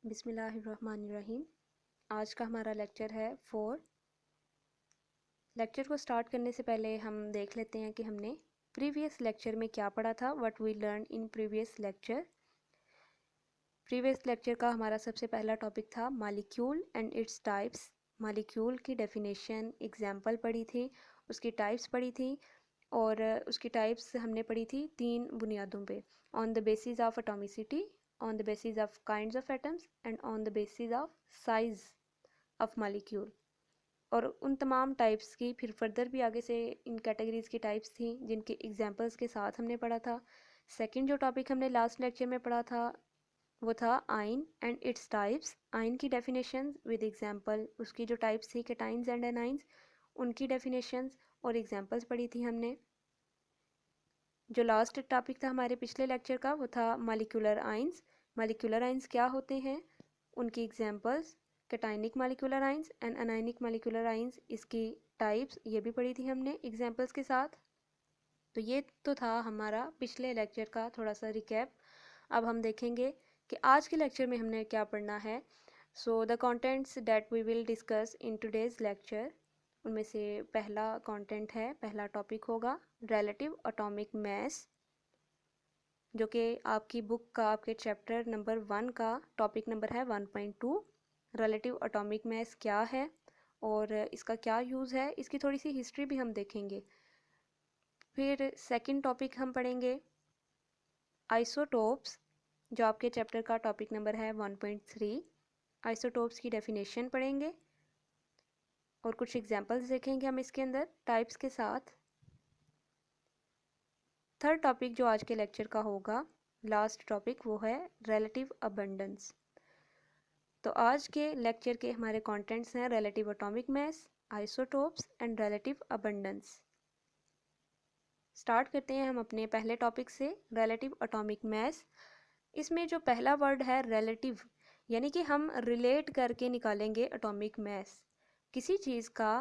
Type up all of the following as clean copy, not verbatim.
बिस्मिल्लाहिर्रहमानिर्रहीम। आज का हमारा लेक्चर है 4। लेक्चर को स्टार्ट करने से पहले हम देख लेते हैं कि हमने प्रीवियस लेक्चर में क्या पढ़ा था। What we learn in previous lecture. Previous lecture का हमारा सबसे पहला टॉपिक था molecule and its types. Molecule की डेफिनेशन, एग्जाम्पल पढ़ी थी, उसकी टाइप्स पढ़ी थी और उसकी टाइप्स हमने पढ़ी थी 3 बुनियादों पे: on the basis of atomicity, on the basis of kinds of atoms and on the basis of size of molecule। और उन तमाम टाइप्स की फिर फर्दर भी आगे से इन कैटेगरीज की टाइप्स थी जिनके एग्जांपल्स के साथ हमने पढ़ा था। सेकंड जो टॉपिक हमने लास्ट लेक्चर में पढ़ा था वो था ion and its types. Ion की डेफिनेशन विद एग्जांपल, उसकी जो टाइप्स थी कैटाइंस एंड एनाइंस, उनकी डेफिनेशंस और एग्जांपल्स पढ़ी थी हमने। जो लास्ट टॉपिक था हमारे पिछले लेक्चर का वो था मॉलिक्यूलर आयंस। मॉलिक्यूलर आयंस क्या होते हैं, उनकी examples, cationic molecular ions and anionic molecular ions, इसकी टाइप्स ये भी पढ़ी थी हमने एग्जांपल्स के साथ। तो ये तो था हमारा पिछले लेक्चर का थोड़ा सा रिकैप। अब हम देखेंगे कि आज के लेक्चर में हमने क्या पढ़ना है। So the contents that we will discuss in today's lecture, उनमें से पहला कंटेंट है, पहला टॉपिक होगा रिलेटिव एटॉमिक मास, जो कि आपकी बुक का, आपके चैप्टर नंबर 1 का टॉपिक नंबर है 1.2। रिलेटिव एटॉमिक मास क्या है और इसका क्या यूज़ है, इसकी थोड़ी सी हिस्ट्री भी हम देखेंगे। फिर सेकंड टॉपिक हम पढ़ेंगे आइसोटोप्स, जो आपके चैप्टर का टॉपिक नंबर है 1.3। आइसोटोप्स की डेफिनेशन पढ़ेंगे और कुछ एग्जांपल्स देखेंगे हम इसके अंदर टाइप्स के साथ। थर्ड टॉपिक जो आज के लेक्चर का होगा, लास्ट टॉपिक, वो है रिलेटिव अबंडेंस। तो आज के लेक्चर के हमारे कंटेंट्स हैं relative atomic mass, isotopes and relative abundance. Start करते हैं हम अपने पहले टॉपिक से, रिलेटिव एटॉमिक मास। इसमें जो पहला वर्ड है रिलेटिव, यानी कि हम रिलेट करके निकालेंगे एटॉमिक मास। किसी चीज़ का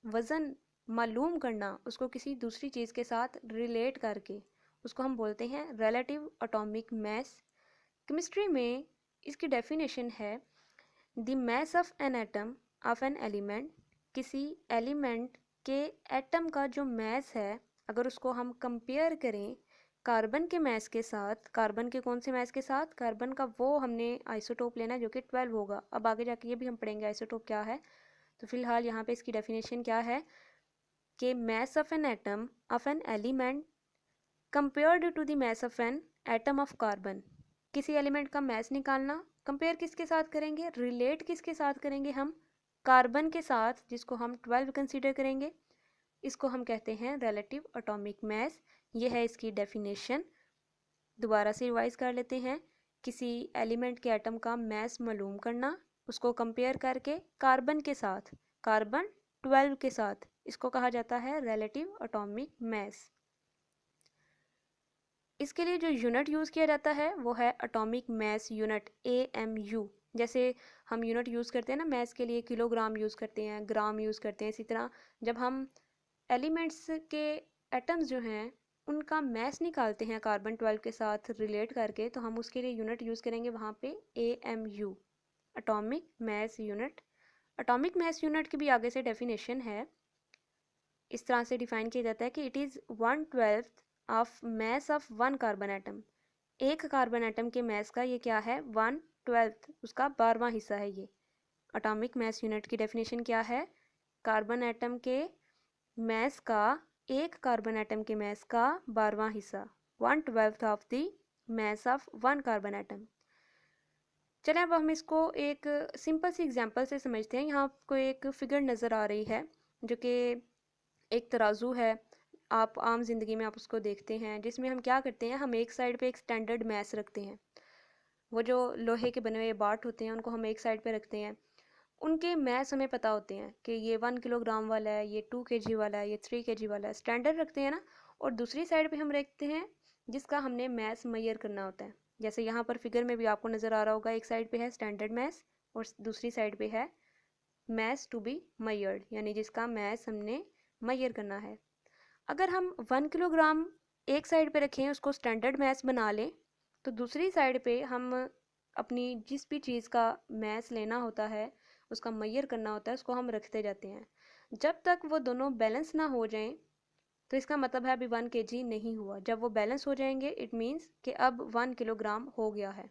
वज़न मालूम करना, उसको किसी दूसरी चीज़ के साथ रिलेट करके, उसको हम बोलते हैं रिलेटिव एटॉमिक मास। केमिस्ट्री में इसकी डेफिनेशन है the mass of an atom of an element. किसी एलिमेंट के एटम का जो मास है, अगर उसको हम कंपेयर करें कार्बन के मास के साथ, कार्बन के कौन से मास के साथ, कार्बन का वो हमने आइसोटोप लेना है जो कि 12 होगा। अब आगे जाके ये भी हम पढ़ेंगे आइसोटोप क्या है। तो फिलहाल यहाँ पे इसकी डेफिनेशन क्या है कि mass of an atom of an element compared to the mass of an atom of carbon. किसी एलिमेंट का मास निकालना, कंपेयर किसके साथ करेंगे, रिलेट किसके साथ करेंगे हम, कार्बन के साथ, जिसको हम 12 कंसीडर करेंगे। इसको हम कहते हैं रिलेटिव एटॉमिक मास। ये है इसकी डेफिनेशन। दोबारा से रिवाइज कर लेते हैं। किसी एलिमेंट के एटम का मास मालूम करना, उसको कंपेयर करके कार्बन के साथ, कार्बन 12 के साथ, इसको कहा जाता है रिलेटिव एटॉमिक मास। इसके लिए जो यूनिट यूज़ किया जाता है वो है एटॉमिक मास यूनिट, AMU। जैसे हम यूनिट यूज़ करते हैं ना मास के लिए, किलोग्राम यूज़ करते हैं, ग्राम यूज़ करते हैं, इसी तरह जब हम एलिमेंट्स के एटम्स जो हैं उनका मास निकालते हैं कार्बन 12 के साथ रिलेट करके, तो हम उसके लिए यूनिट यूज़ करेंगे वहाँ पे AMU, atomic mass unit. Atomic mass unit की भी आगे से डेफिनेशन है, इस तरह से डिफाइन किया जाता है कि it is 1/12 of mass of one carbon atom. एक कार्बन एटम के मास का ये क्या है, 1/12, उसका 12वां हिस्सा है ये। एटॉमिक मास यूनिट की डेफिनेशन क्या है, कार्बन एटम के मास का, एक कार्बन एटम के मास का 12वां हिस्सा, 1/12 of the mass of one carbon atom. चलें अब हम इसको एक सिंपल सी एग्जांपल से समझते हैं। यहाँ आपको एक फिगर नज़र आ रही है जो कि एक तराजू है। आप आम जिंदगी में आप उसको देखते हैं, जिसमें हम क्या करते हैं, हम एक साइड पे एक स्टैंडर्ड मैस रखते हैं। वो जो लोहे के बने हुए बाट होते हैं उनको हम एक साइड पे रखते हैं। उनके मैस हमें पता होते हैं कि ये 1 किलोग्राम वाला है, ये 2 kg वाला है, ये 3 kg वाला है, स्टैंडर्ड रखते हैं ना। और दूसरी साइड पे हम रखते हैं जिसका हमने मैस मैयर करना होता है। जैसे यहाँ पर फिगर में भी आपको नज़र आ रहा होगा, एक साइड पे है स्टैंडर्ड मैस और दूसरी साइड पे है मैस टू बी मैयर्ड, यानी जिसका मैस हमने मैयर करना है। अगर हम 1 किलोग्राम एक साइड पे रखें, उसको स्टैंडर्ड मैस बना लें, तो दूसरी साइड पे हम अपनी जिस भी चीज़ का मैस लेना होता है, उसका मेजर करना होता है, उसको हम रखते जाते हैं। जब तक वो दोनों बैलेंस ना हो जाएं, तो इसका मतलब है अभी 1 kg नहीं हुआ। जब वो बैलेंस हो जाएंगे, इट मीन्स कि अब 1 किलोग्राम हो गया है।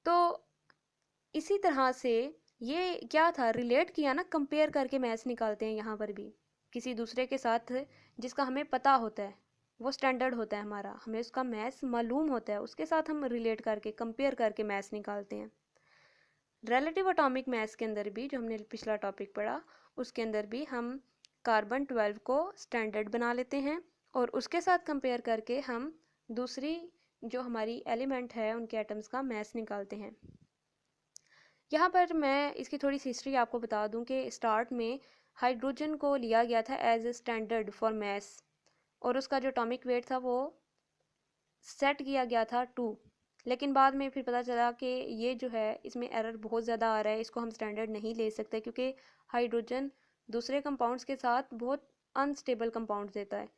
तो इसी तरह से ये क्या था, रिलेट किया ना, कंपेयर करके मैथ्स निकालते हैं यहाँ पर भी किसी दूसरे के साथ, जिसका हमें पता होता है, वो स्टैंडर्ड होता है हमारा, हमें उसका मैथ्स मालूम होता है, उसके साथ हम रिलेट करके कंपेयर करके मैथ्स निकालते हैं। रिलेटिव एटॉमिक मैथ्स के अंदर भी, जो हमने पिछला टॉपिक पढ़ा, उसके अंदर भी हम कार्बन 12 को स्टैंडर्ड बना लेते हैं और उसके साथ कंपेयर करके हम दूसरी जो हमारी एलिमेंट है उनके एटम्स का मैथ्स निकालते हैं। यहाँ पर मैं इसकी थोड़ी सी हिस्ट्री आपको बता दूं कि स्टार्ट में हाइड्रोजन को लिया गया था as a standard for maths, और उसका जो एटॉमिक वेट था वो सेट किया गया था 2। लेकिन बाद में फिर पता चला कि ये जो है इसमें एरर बहुत ज़्यादा आ रहा है, इसको हम स्टैंडर्ड नहीं ले सकते, क्योंकि हाइड्रोजन दूसरे कंपाउंड्स के साथ बहुत अनस्टेबल कंपाउंड्स देता है।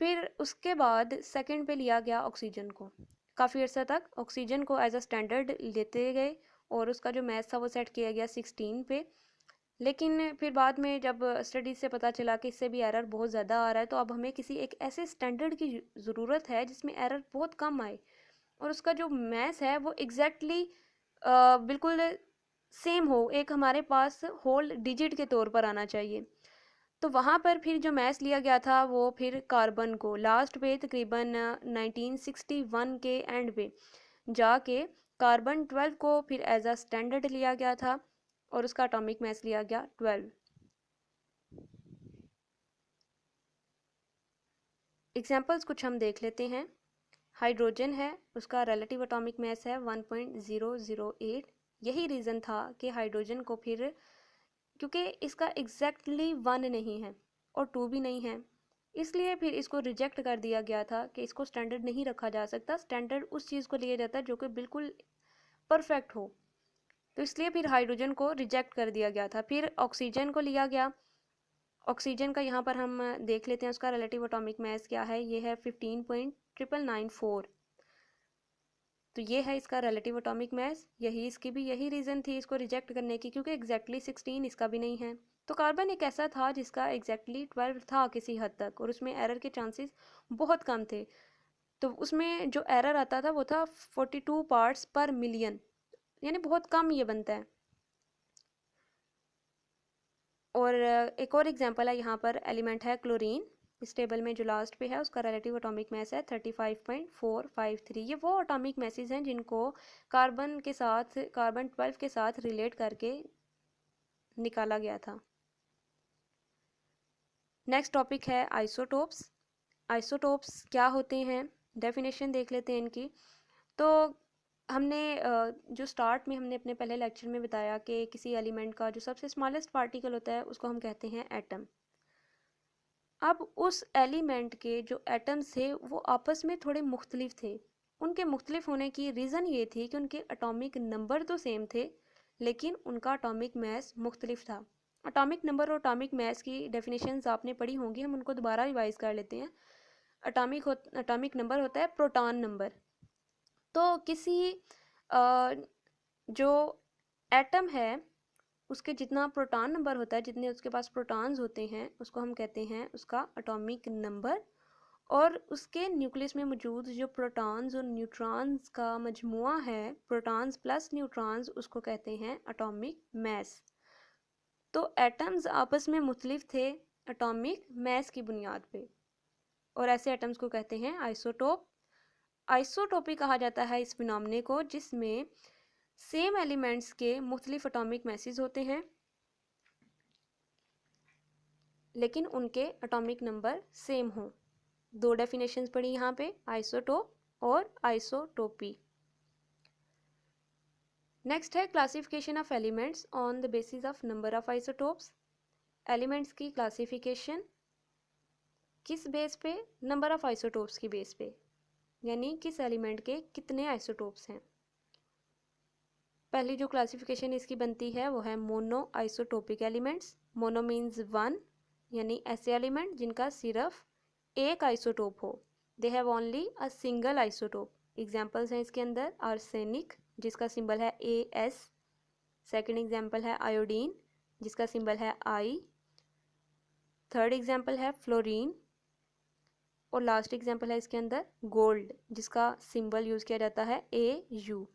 फिर उसके बाद सेकंड पे लिया गया ऑक्सीजन को। काफ़ी अर्सा तक ऑक्सीजन को एज अ स्टैंडर्ड लेते गए और उसका जो मैथ था वो सेट किया गया 16 पे। लेकिन फिर बाद में जब स्टडीज से पता चला कि इससे भी एरर बहुत ज़्यादा आ रहा है, तो अब हमें किसी एक ऐसे स्टैंडर्ड की ज़रूरत है जिसमें एरर बहुत कम आए और उसका जो मैथ है वो एग्जैक्टली बिल्कुल सेम हो, एक हमारे पास होल डिजिट के तौर पर आना चाहिए। तो वहाँ पर फिर जो मैथ्स लिया गया था वो फिर कार्बन को लास्ट पे तकरीबन 1961 के एंड पे जाके कार्बन 12 को फिर एज अ स्टैंडर्ड लिया गया था और उसका एटॉमिक मैस लिया गया 12। एग्जांपल्स कुछ हम देख लेते हैं। हाइड्रोजन है, उसका रिलेटिव एटॉमिक मैस है 1.008। यही रीज़न था कि हाइड्रोजन को फिर, क्योंकि इसका एग्जैक्टली 1 नहीं है और 2 भी नहीं है, इसलिए फिर इसको रिजेक्ट कर दिया गया था कि इसको स्टैंडर्ड नहीं रखा जा सकता। स्टैंडर्ड उस चीज़ को लिया जाता है जो कि बिल्कुल परफेक्ट हो, तो इसलिए फिर हाइड्रोजन को रिजेक्ट कर दिया गया था। फिर ऑक्सीजन को लिया गया। ऑक्सीजन का यहाँ पर हम देख लेते हैं, उसका रिलेटिव एटॉमिक मैस क्या है, ये है 15.994। तो ये है इसका रिलेटिव एटॉमिक मैस। यही इसकी भी यही रीज़न थी इसको रिजेक्ट करने की, क्योंकि एग्जैक्टली 16 इसका भी नहीं है। तो कार्बन एक ऐसा था जिसका एग्जैक्टली 12 था किसी हद तक, और उसमें एरर के चांसेस बहुत कम थे। तो उसमें जो एरर आता था वो था 42 पार्ट्स पर मिलियन, यानी बहुत कम ये बनता है। और एक और एग्जांपल है यहाँ पर, एलिमेंट है क्लोरीन। इस टेबल में जो लास्ट पे है उसका रिलेटिव एटॉमिक मैस है 35.453। ये वो एटॉमिक मैसेज हैं जिनको कार्बन के साथ, कार्बन 12 के साथ रिलेट करके निकाला गया था। नेक्स्ट टॉपिक है आइसोटोप्स। आइसोटोप्स क्या होते हैं, डेफिनेशन देख लेते हैं इनकी। तो हमने जो स्टार्ट में हमने अपने पहले लेक्चर में बताया कि किसी एलिमेंट का जो सबसे स्मॉलेस्ट पार्टिकल होता है उसको हम कहते हैं एटम। अब उस एलिमेंट के जो एटम्स थे वो आपस में थोड़े मुख्तलिफ थे। उनके मुख्तलिफ होने की रीज़न ये थी कि उनके एटॉमिक नंबर तो सेम थे, लेकिन उनका एटॉमिक मैस मुख्तलिफ था। एटॉमिक नंबर और एटॉमिक मैस की डेफिनेशंस आपने पढ़ी होंगी, हम उनको दोबारा रिवाइज कर लेते हैं। एटॉमिक नंबर होता है प्रोटॉन नंबर। तो किसी जो एटम है उसके जितना प्रोटॉन नंबर होता है, जितने उसके पास प्रोटॉन्स होते हैं, उसको हम कहते हैं उसका एटॉमिक नंबर। और उसके न्यूक्लियस में मौजूद जो प्रोटॉन्स और न्यूट्रॉन्स का मजमुआ है, प्रोटॉन्स प्लस न्यूट्रॉन्स, उसको कहते हैं एटॉमिक मैस। तो एटम्स आपस में मुख्तलिफ थे एटॉमिक मैस की बुनियाद पे, और ऐसे एटम्स को कहते हैं आइसोटोप। आइसोटोपी कहा जाता है इस फिनोमेना को जिसमें सेम एलिमेंट्स के मुख्तलिफ एटॉमिक मैसेज होते हैं, लेकिन उनके एटॉमिक नंबर सेम हों। दो डेफिनेशंस पढ़ी यहाँ पे, आइसोटोप और आइसोटोपी। नेक्स्ट है classification of elements on the basis of number of isotopes. Elements की क्लासिफिकेशन किस बेस पे, नंबर ऑफ आइसोटोप्स की बेस पे, यानी किस एलिमेंट के कितने आइसोटोप्स हैं। पहली जो क्लासिफिकेशन इसकी बनती है वो है mono isotopic elements. Mono means 1, यानी ऐसे एलिमेंट जिनका सिर्फ एक आइसोटोप हो, they have only a single isotope. Examples हैं इसके अंदर, आर्सेनिक जिसका सिंबल है AS, सेकेंड एग्जाम्पल है आयोडीन जिसका सिंबल है I, थर्ड एग्जाम्पल है फ्लोरीन, और लास्ट एग्जाम्पल है इसके अंदर गोल्ड जिसका सिंबल यूज किया जाता है AU।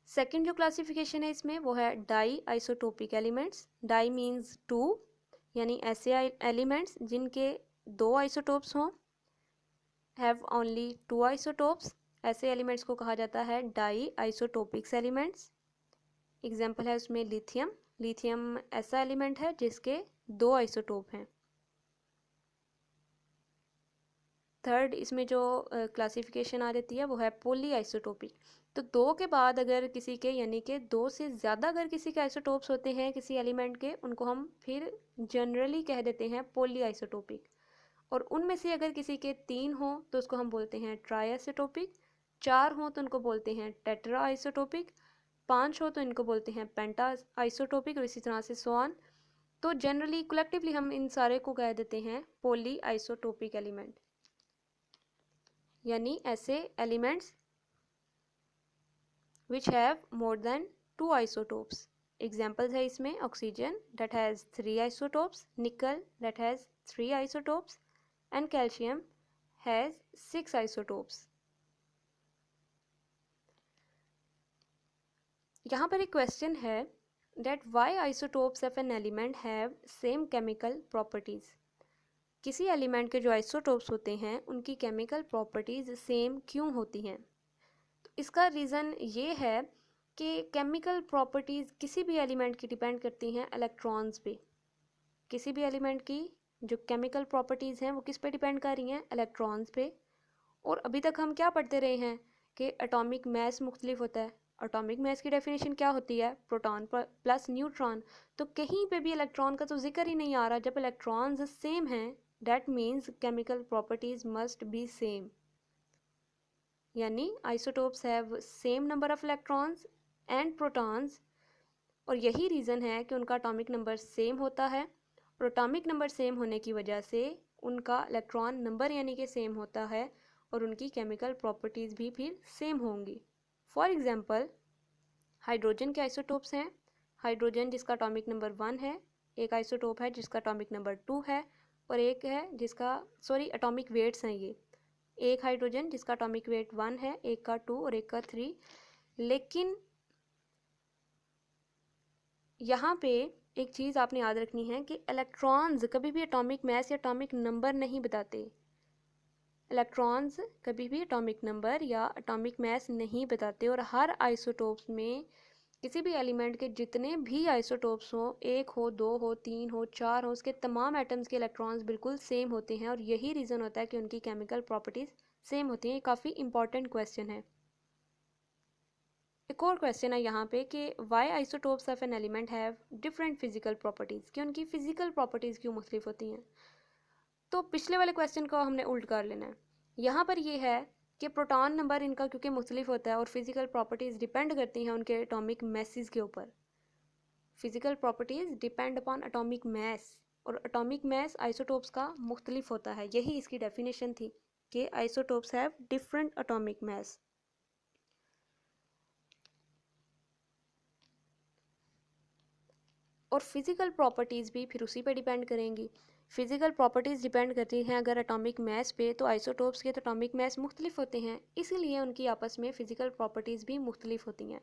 सेकेंड जो क्लासिफिकेशन है इसमें वो है di isotopic elements. Di means two, यानी ऐसे एलिमेंट्स जिनके दो आइसोटोप्स हों, हैव ओनली टू आइसोटोप्स, ऐसे एलिमेंट्स को कहा जाता है डाई आइसोटोपिक्स एलिमेंट्स। एग्जाम्पल है उसमें लिथियम। लिथियम ऐसा एलिमेंट है जिसके दो आइसोटोप हैं। थर्ड इसमें जो क्लासिफिकेशन आ जाती है वो है पॉली आइसोटोपिक। तो दो के बाद अगर किसी के, यानी कि दो से ज़्यादा अगर किसी के आइसोटोप्स होते हैं किसी एलिमेंट के, उनको हम फिर जनरली कह देते हैं पॉली आइसोटोपिक। और उनमें से अगर किसी के 3 हों तो उसको हम बोलते हैं ट्राई आइसोटोपिक, 4 हों तो उनको बोलते हैं टेट्रा आइसोटोपिक, 5 हो तो इनको बोलते हैं पेंटा आइसोटोपिक, और इसी तरह से सो ऑन। तो जनरली कलेक्टिवली हम इन सारे को कह देते हैं पॉली आइसोटोपिक एलिमेंट, यानी ऐसे elements which have more than 2 isotopes. Examples है इसमें ऑक्सीजन that has 3 isotopes, निकल that has 3 isotopes, and calcium has 6 isotopes. यहाँ पर एक क्वेश्चन है that why isotopes of an element have same chemical properties. किसी एलिमेंट के जो आइसोटोप्स होते हैं उनकी केमिकल प्रॉपर्टीज सेम क्यों होती हैं? तो इसका रीज़न ये है कि केमिकल प्रॉपर्टीज़ किसी भी एलिमेंट की डिपेंड करती हैं इलेक्ट्रॉन्स पे। किसी भी एलिमेंट की जो केमिकल प्रॉपर्टीज़ हैं वो किस पे डिपेंड कर रही हैं? इलेक्ट्रॉन्स पे। और अभी तक हम क्या पढ़ते रहे हैं कि एटॉमिक मैस मुख्तलिफ होता है। एटॉमिक मैस की डेफिनेशन क्या होती है? Proton plus neutron. तो कहीं पे भी इलेक्ट्रॉन का तो जिक्र ही नहीं आ रहा। जब इलेक्ट्रॉन्स सेम हैं that means chemical properties must be same, यानी isotopes have same number of electrons and protons, और यही रीज़न है कि उनका एटॉमिक नंबर सेम होता है। और एटॉमिक नंबर सेम होने की वजह से उनका इलेक्ट्रॉन नंबर यानी कि सेम होता है, और उनकी केमिकल प्रॉपर्टीज़ भी फिर सेम होंगी। फॉर एग्जांपल हाइड्रोजन के आइसोटोप्स हैं। हाइड्रोजन जिसका एटॉमिक नंबर 1 है, एक आइसोटोप है जिसका एटॉमिक नंबर 2 है, और एक है जिसका एटॉमिक वेट्स हैं ये। एक हाइड्रोजन जिसका एटॉमिक वेट 1 है, एक का 2 और एक का 3। लेकिन यहाँ पे एक चीज़ आपने याद रखनी है कि इलेक्ट्रॉन्स कभी भी एटॉमिक मैस या एटॉमिक नंबर नहीं बताते। इलेक्ट्रॉन्स कभी भी एटॉमिक नंबर या एटॉमिक मैस नहीं बताते, और हर आइसोटोप्स में किसी भी एलिमेंट के जितने भी आइसोटोप्स हों, 1 हो, 2 हो, 3 हो, 4 हो, उसके तमाम एटम्स के इलेक्ट्रॉन्स बिल्कुल सेम होते हैं, और यही रीज़न होता है कि उनकी केमिकल प्रॉपर्टीज़ सेम होती हैं। ये काफ़ी इंपॉर्टेंट क्वेश्चन है। एक और क्वेश्चन है यहाँ पे कि why isotopes of an element have different physical properties, कि उनकी फिजिकल प्रॉपर्टीज़ क्यों मुख्तलिफ होती हैं। तो पिछले वाले क्वेश्चन को हमने उल्ट कर लेना है। यहाँ पर ये है कि प्रोटॉन नंबर इनका क्योंकि मुख्तलिफ होता है और फिजिकल प्रॉपर्टीज़ डिपेंड करती हैं उनके एटॉमिक मैसेज के ऊपर। Physical properties depend upon atomic mass, और एटॉमिक मैस आइसोटोप्स का मुख्तलिफ होता है। यही इसकी डेफिनेशन थी कि isotopes have different atomic mass. और फिज़िकल प्रॉपर्टीज़ भी फिर उसी पे डिपेंड करेंगी। फिज़िकल प्रॉपर्टीज़ डिपेंड करती हैं अगर एटॉमिक मैस पे, तो आइसोटोप्स के तो एटॉमिक मैस मुख्तलिफ होते हैं, इसीलिए उनकी आपस में फ़िज़िकल प्रॉपर्टीज़ भी मुख्तलिफ होती हैं।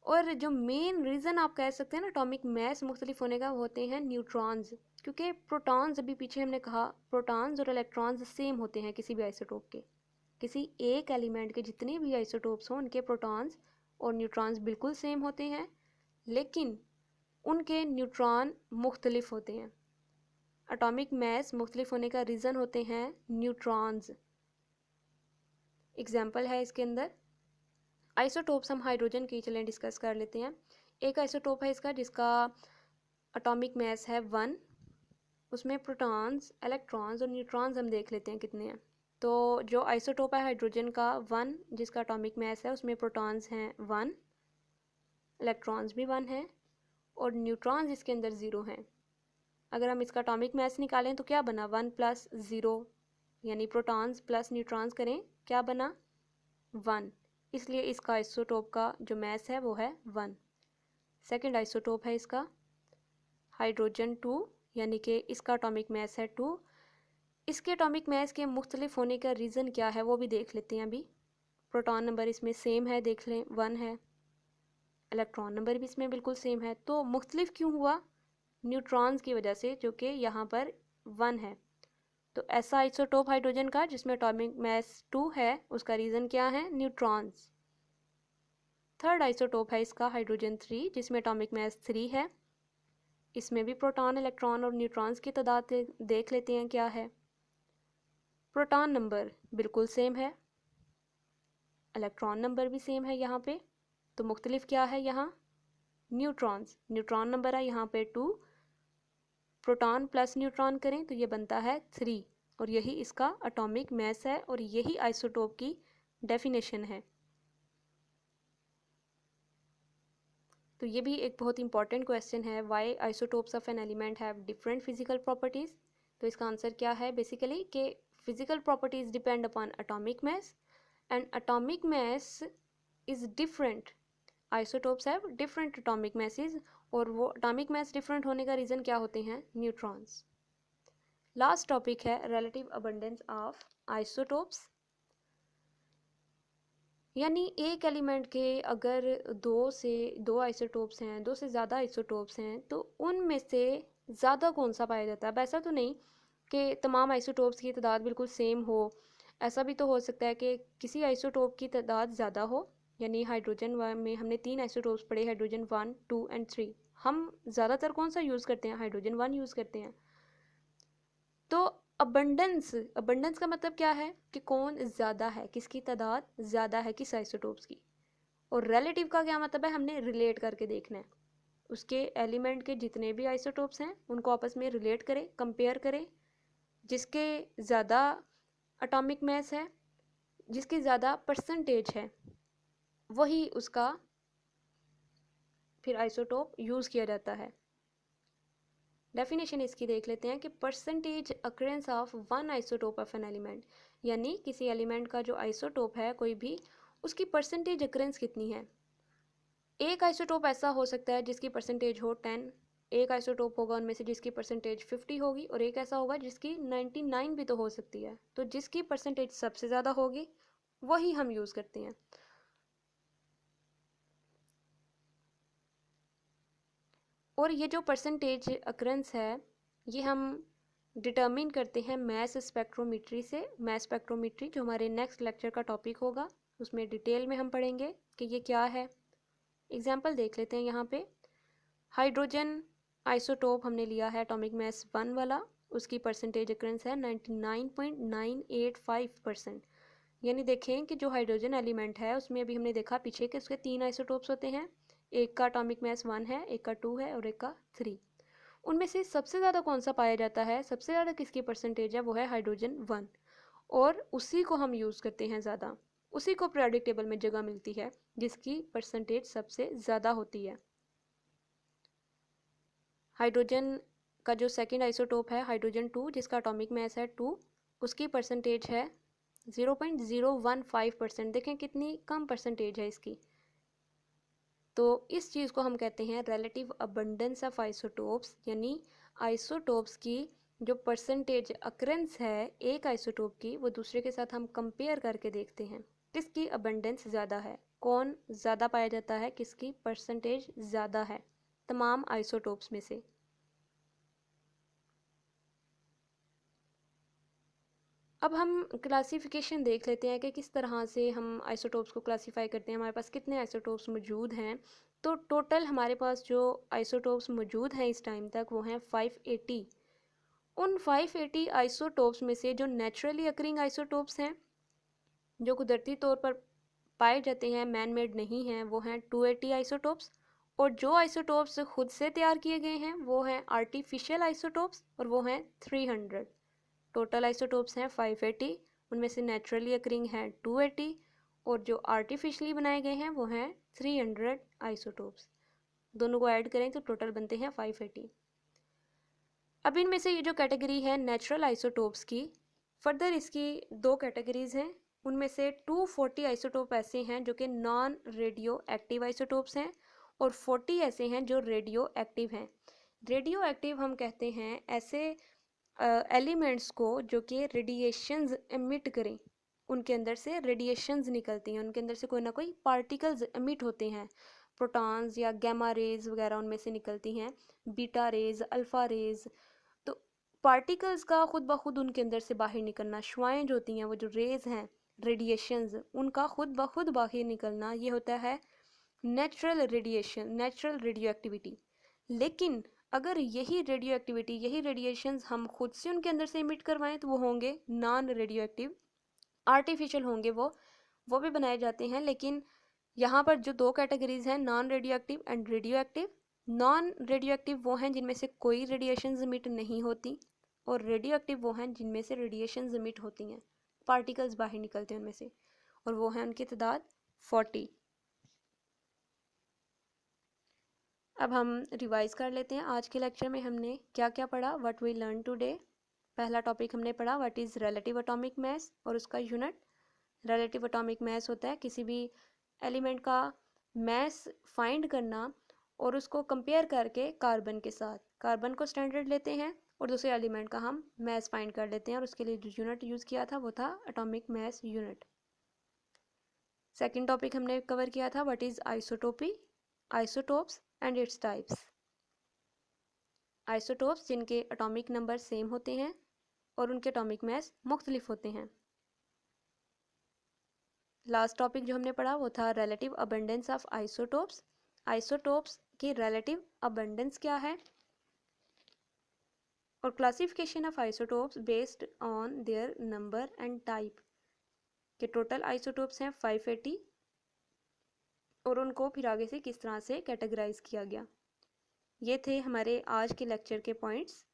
और जो मेन रीज़न आप कह सकते हैं ना एटॉमिक मैस मुख्तलिफ होने का, होते हैं न्यूट्रॉन्स। क्योंकि प्रोटॉन्स, अभी पीछे हमने कहा, प्रोटॉन्स और इलेक्ट्रॉन्स सेम होते हैं किसी भी आइसोटोप के। किसी एक एलिमेंट के जितने भी आइसोटोप्स हों उनके प्रोटॉन्स और न्यूट्रॉन्स बिल्कुल सेम होते हैं, लेकिन उनके न्यूट्रॉन मुख्तलिफ होते हैं। एटॉमिक मैस मुख्तलिफ होने का रीज़न होते हैं न्यूट्रॉन्स। एग्जाम्पल है इसके अंदर आइसोटोप्स, हम हाइड्रोजन की चलें डिस्कस कर लेते हैं। एक आइसोटोप है इसका जिसका एटॉमिक मैस है 1, उसमें प्रोटॉन्स, इलेक्ट्रॉन्स और न्यूट्रॉन्स हम देख लेते हैं कितने हैं। तो जो आइसोटोप है हाइड्रोजन का 1 जिसका एटॉमिक मैस है, उसमें प्रोटॉन्स हैं 1, इलेक्ट्रॉन्स भी 1 हैं, और न्यूट्रॉन्स इसके अंदर 0 हैं। अगर हम इसका एटॉमिक मैस निकालें तो क्या बना? 1 + 0, यानी प्रोटॉन्स प्लस न्यूट्रॉन्स करें, क्या बना 1, इसलिए इसका आइसोटोप का जो मास है वो है 1। सेकंड आइसोटोप है इसका हाइड्रोजन 2, यानी कि इसका एटॉमिक मास है 2। इसके एटॉमिक मास के मुख्तलिफ होने का रीज़न क्या है वो भी देख लेते हैं अभी। प्रोटॉन नंबर इसमें सेम है, देख लें 1 है, इलेक्ट्रॉन नंबर भी इसमें बिल्कुल सेम है, तो मुख्तलिफ क्यों हुआ? न्यूट्रॉन्स की वजह से, जो कि यहाँ पर 1 है। तो ऐसा आइसोटोप हाइड्रोजन का जिसमें एटॉमिक मास 2 है, उसका रीज़न क्या है? न्यूट्रॉन्स। थर्ड आइसोटोप है इसका हाइड्रोजन 3, जिसमें एटॉमिक मास 3 है। इसमें भी प्रोटॉन, इलेक्ट्रॉन और न्यूट्रॉन्स की तादाद देख लेते हैं क्या है। प्रोटॉन नंबर बिल्कुल सेम है, इलेक्ट्रॉन नंबर भी सेम है यहाँ पे, तो मुख्तलिफ क्या है यहाँ? न्यूट्रॉन्स। न्यूट्रॉन नंबर है यहाँ पे 2, प्रोटॉन प्लस न्यूट्रॉन करें तो ये बनता है 3, और यही इसका एटॉमिक मास है और यही आइसोटोप की डेफिनेशन है। तो ये भी एक बहुत इंपॉर्टेंट क्वेश्चन है, why isotopes of an element have different physical properties. तो इसका आंसर क्या है बेसिकली कि physical properties depend upon atomic mass and atomic mass is different. Isotopes have different atomic message, और वो एटॉमिक मास डिफरेंट होने का रीज़न क्या होते हैं? न्यूट्रॉन्स। लास्ट टॉपिक है रिलेटिव अबंडेंस ऑफ आइसोटोप्स, यानी एक एलिमेंट के अगर दो आइसोटोप्स हैं, दो से ज़्यादा आइसोटोप्स हैं, तो उनमें से ज़्यादा कौन सा पाया जाता है। अब ऐसा तो नहीं कि तमाम आइसोटोप्स की तादाद बिल्कुल सेम हो, ऐसा भी तो हो सकता है कि किसी आइसोटोप की तादाद ज़्यादा हो। यानी हाइड्रोजन में हमने 3 आइसोटोप्स पढ़े, हाइड्रोजन 1, 2 एंड 3। हम ज़्यादातर कौन सा यूज़ करते हैं? हाइड्रोजन 1 यूज़ करते हैं। तो अबंडेंस का मतलब क्या है कि कौन ज़्यादा है, किसकी तादाद ज़्यादा है किस आइसोटोप्स की। और रिलेटिव का क्या मतलब है? हमने रिलेट करके देखना है, उसके एलिमेंट के जितने भी आइसोटोप्स हैं उनको आपस में रिलेट करें, कंपेयर करें। जिसके ज़्यादा एटॉमिक मास है, जिसकी ज़्यादा परसेंटेज है, वही उसका फिर आइसोटोप यूज़ किया जाता है। डेफिनेशन इसकी देख लेते हैं कि percentage occurrence of one isotope of an element, यानी किसी एलिमेंट का जो आइसोटोप है कोई भी, उसकी परसेंटेज अक्रेंस कितनी है। एक आइसोटोप ऐसा हो सकता है जिसकी परसेंटेज हो 10, एक आइसोटोप होगा उनमें से जिसकी परसेंटेज 50 होगी, और एक ऐसा होगा जिसकी 99 भी तो हो सकती है। तो जिसकी परसेंटेज सबसे ज़्यादा होगी वही हम यूज़ करते हैं। और ये जो परसेंटेज अक्रेंस है ये हम डिटर्मिन करते हैं मैस स्पेक्ट्रोमीट्री से। मैस स्पेक्ट्रोमीट्री जो हमारे नेक्स्ट लेक्चर का टॉपिक होगा, उसमें डिटेल में हम पढ़ेंगे कि ये क्या है। एग्जांपल देख लेते हैं यहाँ पे। हाइड्रोजन आइसोटोप हमने लिया है एटॉमिक मास 1 वाला, उसकी परसेंटेज अक्रेंस है 99.985%। यानी देखें कि जो हाइड्रोजन एलिमेंट है उसमें अभी हमने देखा पीछे कि उसके 3 आइसोटोप्स होते हैं, एक का एटॉमिक मास 1 है, एक का 2 है और एक का 3। उनमें से सबसे ज़्यादा कौन सा पाया जाता है? सबसे ज़्यादा किसकी परसेंटेज है? वो है हाइड्रोजन 1, और उसी को हम यूज़ करते हैं ज़्यादा, उसी को पीरियोडिक टेबल में जगह मिलती है जिसकी परसेंटेज सबसे ज़्यादा होती है। हाइड्रोजन का जो सेकंड आइसोटोप है हाइड्रोजन 2, जिसका एटॉमिक मास है 2, उसकी परसेंटेज है 0.015%। देखें कितनी कम परसेंटेज है इसकी। तो इस चीज़ को हम कहते हैं रिलेटिव अबंडेंस ऑफ आइसोटोप्स, यानी आइसोटोप्स की जो परसेंटेज अक्रेंस है एक आइसोटोप की, वो दूसरे के साथ हम कंपेयर करके देखते हैं किसकी अबंडेंस ज़्यादा है, कौन ज़्यादा पाया जाता है, किसकी परसेंटेज ज़्यादा है तमाम आइसोटोप्स में से। अब हम क्लासिफिकेशन देख लेते हैं कि किस तरह से हम आइसोटोप्स को क्लासीफाई करते हैं, हमारे पास कितने आइसोटोप्स मौजूद हैं। तो टोटल हमारे पास जो आइसोटोप्स मौजूद हैं इस टाइम तक वो हैं 580। उन 580 आइसोटोप्स में से जो नेचुरली अकरिंग आइसोटोप्स हैं, जो कुदरती तौर पर पाए जाते हैं, मैन मेड नहीं हैं, वो हैं 280 आइसोटोप्स। और जो आइसोटोप्स खुद से तैयार किए गए हैं वो हैं आर्टिफिशियल आइसोटोप्स, और वो हैं 300। टोटल आइसोटोप्स हैं 580, उनमें से नेचुरली अकरिंग हैं 280, और जो आर्टिफिशियली बनाए गए हैं वो हैं 300 आइसोटोप्स। दोनों को ऐड करें तो टोटल बनते हैं 580। अब इनमें से ये जो कैटेगरी है नेचुरल आइसोटोप्स की, फर्दर इसकी दो कैटेगरीज हैं, उनमें से 240 आइसोटोप ऐसे हैं जो कि नॉन रेडियो एक्टिव आइसोटोप्स हैं और 40 ऐसे हैं जो रेडियो एक्टिव हैं। रेडियो एक्टिव हम कहते हैं ऐसे एलिमेंट्स को जो कि रेडिएशंस एमिट करें, उनके अंदर से रेडिएशंस निकलती हैं, उनके अंदर से कोई ना कोई पार्टिकल्स एमिट होते हैं, प्रोटॉन्स या गैमा रेज वगैरह उनमें से निकलती हैं, बीटा रेज, अल्फ़ा रेज। तो पार्टिकल्स का खुद ब खुद उनके अंदर से बाहर निकलना, शुआएं जो होती हैं वो जो रेज हैं रेडिएशंस, उनका खुद ब खुद बाहर निकलना, ये होता है natural radiation, natural radio activity. लेकिन अगर यही रेडियो एक्टिविटी, यही रेडिएशंस हम खुद से उनके अंदर से इमिट करवाएं तो वो होंगे नॉन रेडियो एक्टिव, आर्टिफिशियल होंगे वो भी बनाए जाते हैं। लेकिन यहाँ पर जो दो कैटेगरीज हैं, non radio active and radio active, non radio active वो हैं जिनमें से कोई रेडिएशंस इमिट नहीं होती और रेडियो एक्टिव वो हैं जिनमें से रेडिएशंस इमिट होती हैं, पार्टिकल्स बाहर निकलते हैं उनमें से, और वो हैं उनकी तादाद 40। अब हम रिवाइज कर लेते हैं। आज के लेक्चर में हमने क्या क्या पढ़ा, व्हाट वी लर्न टुडे। पहला टॉपिक हमने पढ़ा what is relative atomic mass और उसका यूनिट। रिलेटिव एटॉमिक मास होता है किसी भी एलिमेंट का मास फाइंड करना और उसको कंपेयर करके कार्बन के साथ, कार्बन को स्टैंडर्ड लेते हैं और दूसरे एलिमेंट का हम मास फाइंड कर लेते हैं और उसके लिए जो यूनिट यूज़ किया था वो था atomic mass unit. Second topic हमने कवर किया था what is isotopy, isotopes and its types. Isotopes जिनके एटॉमिक नंबर सेम होते हैं और उनके एटॉमिक मास मुख्तलिफ होते हैं। लास्ट टॉपिक जो हमने पढ़ा वो था relative abundance of isotopes. Isotopes की रिलेटिव अबंडेंस क्या है और classification of isotopes based on their number and type. के टोटल आइसोटोप्स हैं 580 और उनको फिर आगे से किस तरह से कैटेगराइज किया गया। ये थे हमारे आज के लेक्चर के पॉइंट्स।